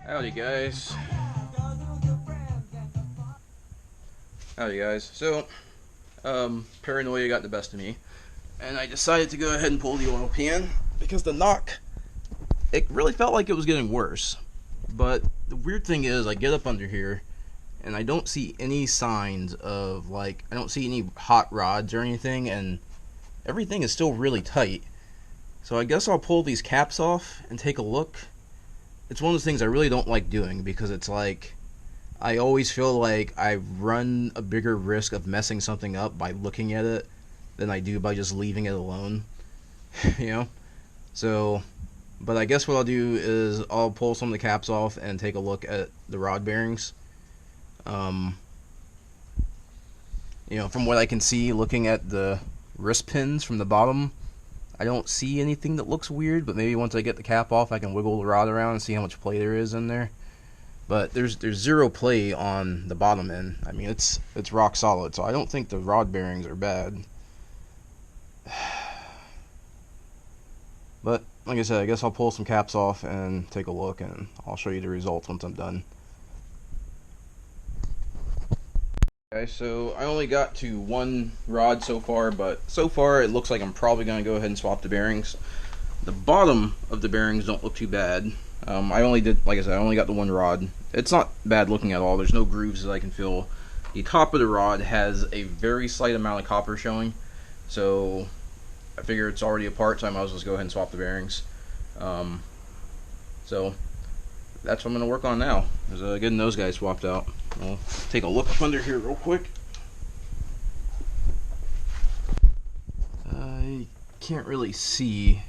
Howdy guys. Howdy guys. Paranoia got the best of me, and I decided to go ahead and pull the oil pan because the knock, it really felt like it was getting worse. But the weird thing is, I get up under here, and I don't see any signs of, like, I don't see any hot rods or anything, and everything is still really tight. So I guess I'll pull these caps off and take a look. It's one of those things I really don't like doing because it's like I always feel like I run a bigger risk of messing something up by looking at it than I do by just leaving it alone. you know? So, but I guess what I'll do is I'll pull some of the caps off and take a look at the rod bearings. Um, from what I can see looking at the wrist pins from the bottom, I don't see anything that looks weird, but maybe once I get the cap off, I can wiggle the rod around and see how much play there is in there. But there's zero play on the bottom end. I mean, it's rock solid, so I don't think the rod bearings are bad. But like I said, I guess I'll pull some caps off and take a look, and I'll show you the results once I'm done. Okay, so I only got to one rod so far, but so far it looks like I'm probably going to go ahead and swap the bearings. The bottom of the bearings don't look too bad. I only did, like I said, I only got the one rod. It's not bad looking at all. There's no grooves that I can feel. The top of the rod has a very slight amount of copper showing, so I figure it's already apart, so I might as well just go ahead and swap the bearings. So that's what I'm going to work on now, is getting those guys swapped out. I'll take a look up under here real quick. I can't really see.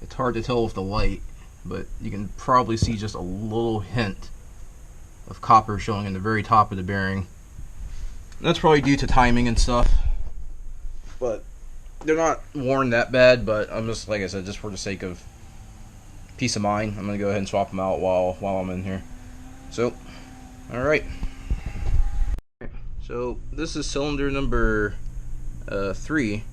It's hard to tell with the light, but you can probably see just a little hint of copper showing in the very top of the bearing. That's probably due to timing and stuff, but they're not worn that bad. But I'm just, like I said, just for the sake of peace of mind, I'm gonna go ahead and swap them out while I'm in here. So, all right. So this is cylinder number 3,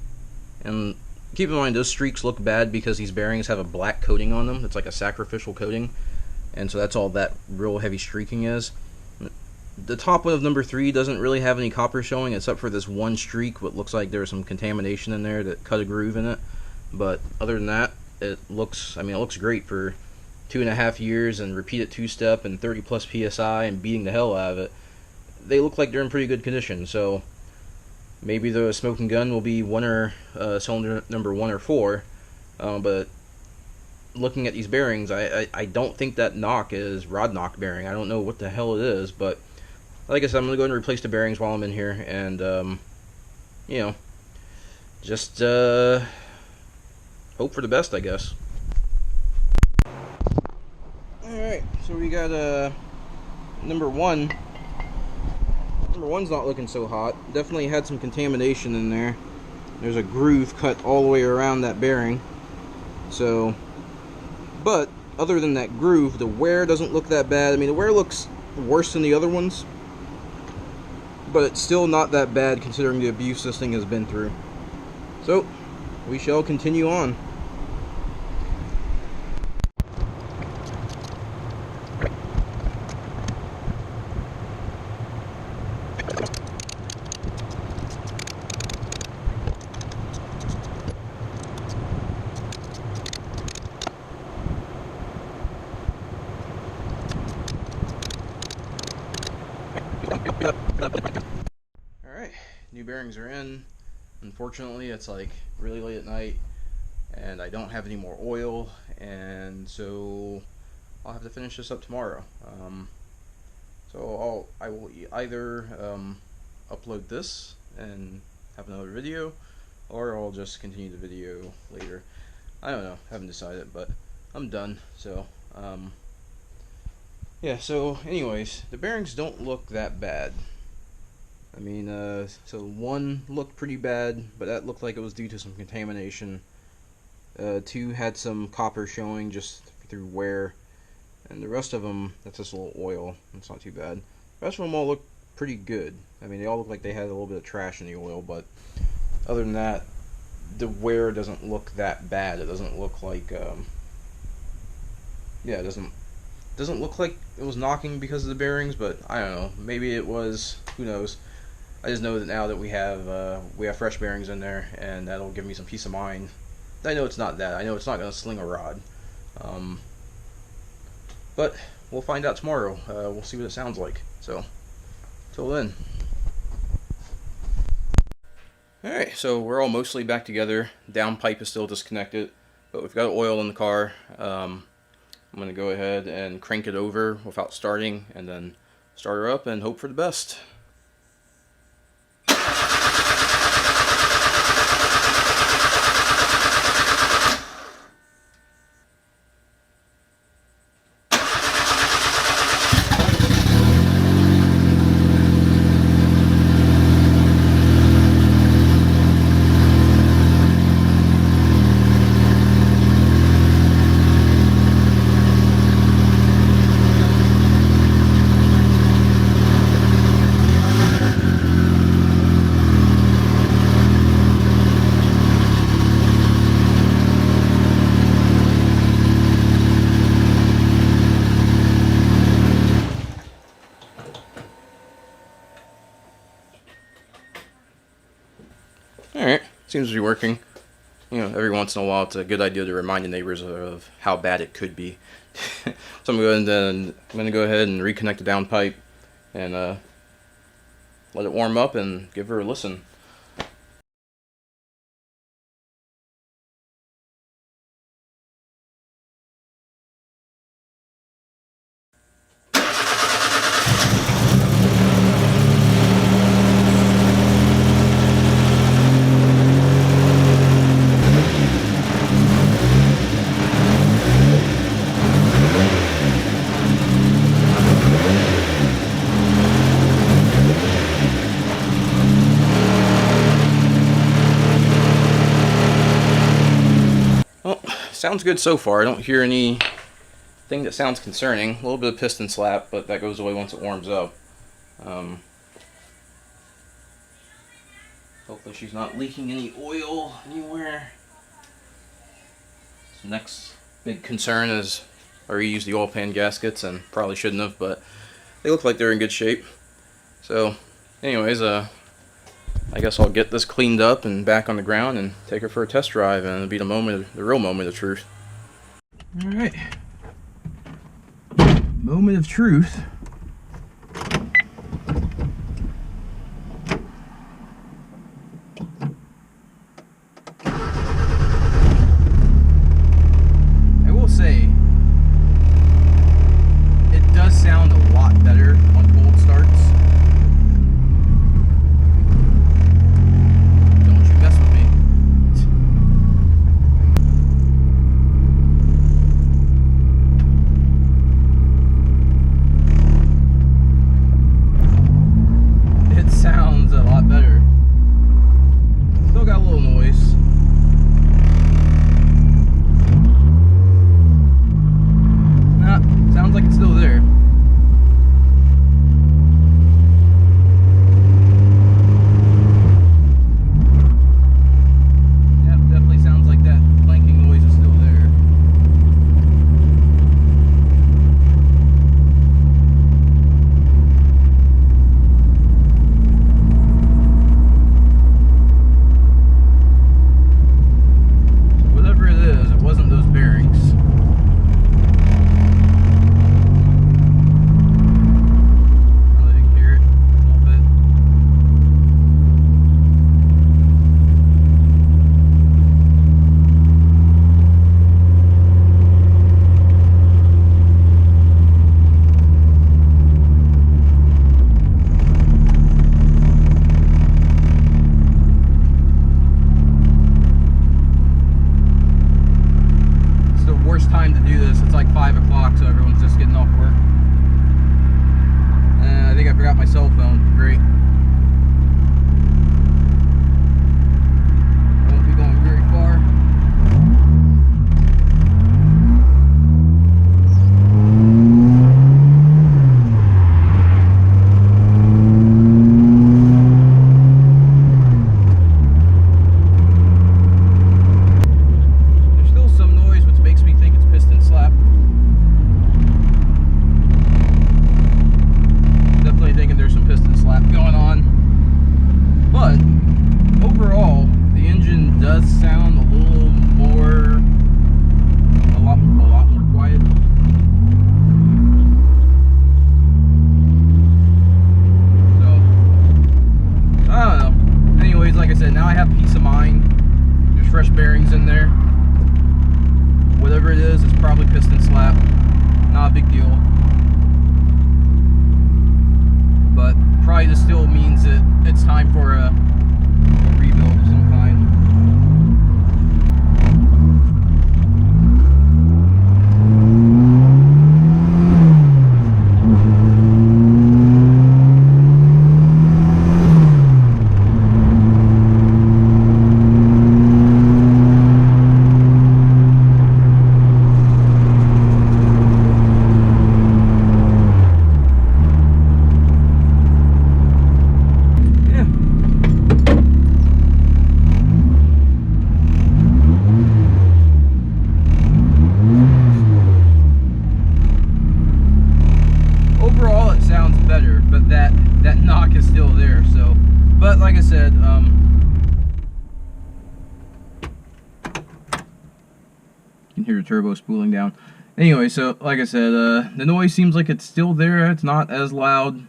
and keep in mind those streaks look bad because these bearings have a black coating on them. It's like a sacrificial coating, and so that's all that real heavy streaking is. The top one of number 3 doesn't really have any copper showing except for this one streak, what looks like there's some contamination in there that cut a groove in it. But other than that, it looks great for 2.5 years and repeated 2-step and 30 plus psi and beating the hell out of it. They look like they're in pretty good condition, so maybe the smoking gun will be cylinder number 1 or 4, but looking at these bearings, I don't think that knock is rod knock bearing. I don't know what the hell it is, but like I said, I'm going to go ahead and replace the bearings while I'm in here, and, just hope for the best, I guess. Alright, so we got number 1. Number 1's not looking so hot. Definitely had some contamination in there. There's a groove cut all the way around that bearing. So, but other than that groove, the wear doesn't look that bad. I mean, the wear looks worse than the other ones, but it's still not that bad considering the abuse this thing has been through. So, we shall continue on. Alright, new bearings are in. Unfortunately, it's like really late at night and I don't have any more oil, and so I'll have to finish this up tomorrow. So I will either upload this and have another video, or I'll just continue the video later. I don't know, haven't decided, but I'm done. So yeah, so anyways, the bearings don't look that bad. I mean, so 1 looked pretty bad, but that looked like it was due to some contamination. 2 had some copper showing just through wear, and the rest of them, that's just a little oil. It's not too bad. The rest of them all look pretty good. I mean, they all look like they had a little bit of trash in the oil, but other than that, the wear doesn't look that bad. It doesn't look like, yeah, it doesn't Doesn't look like it was knocking because of the bearings, but I don't know. Maybe it was. Who knows? I just know that now that we have fresh bearings in there, and that'll give me some peace of mind. I know it's not that. I know it's not going to sling a rod. Um, but we'll find out tomorrow. We'll see what it sounds like. So, till then. Alright, so we're all mostly back together. Downpipe is still disconnected, but we've got oil in the car. I'm going to go ahead and crank it over without starting, and then start her up and hope for the best. Alright, seems to be working. You know, every once in a while it's a good idea to remind the neighbors of how bad it could be. So I'm going to go ahead and reconnect the downpipe and let it warm up and give her a listen. Well, sounds good so far. I don't hear anything that sounds concerning. A little bit of piston slap, but that goes away once it warms up. Hopefully she's not leaking any oil anywhere. So next big concern is I reused the oil pan gaskets and probably shouldn't have, but they look like they're in good shape. So anyways, I guess I'll get this cleaned up and back on the ground and take her for a test drive, and it'll be the real moment of truth. Alright. Moment of truth. I will say, it does sound a lot better on cold starts. Don't you mess with me. hear the turbo spooling down. Anyway, so like I said, the noise seems like it's still there. It's not as loud.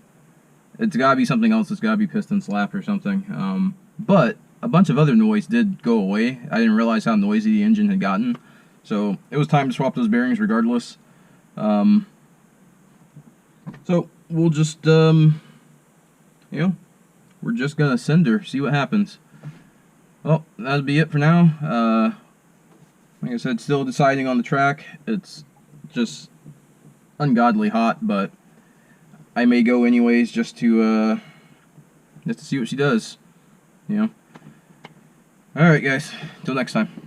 It's gotta be something else. It's gotta be piston slap or something. But a bunch of other noise did go away. I didn't realize how noisy the engine had gotten. So it was time to swap those bearings regardless. So we'll just, you know, we're just gonna send her, see what happens. Well, that'll be it for now. Like I said, still deciding on the track. It's just ungodly hot, but I may go anyways just to see what she does. You know. All right, guys. Till next time.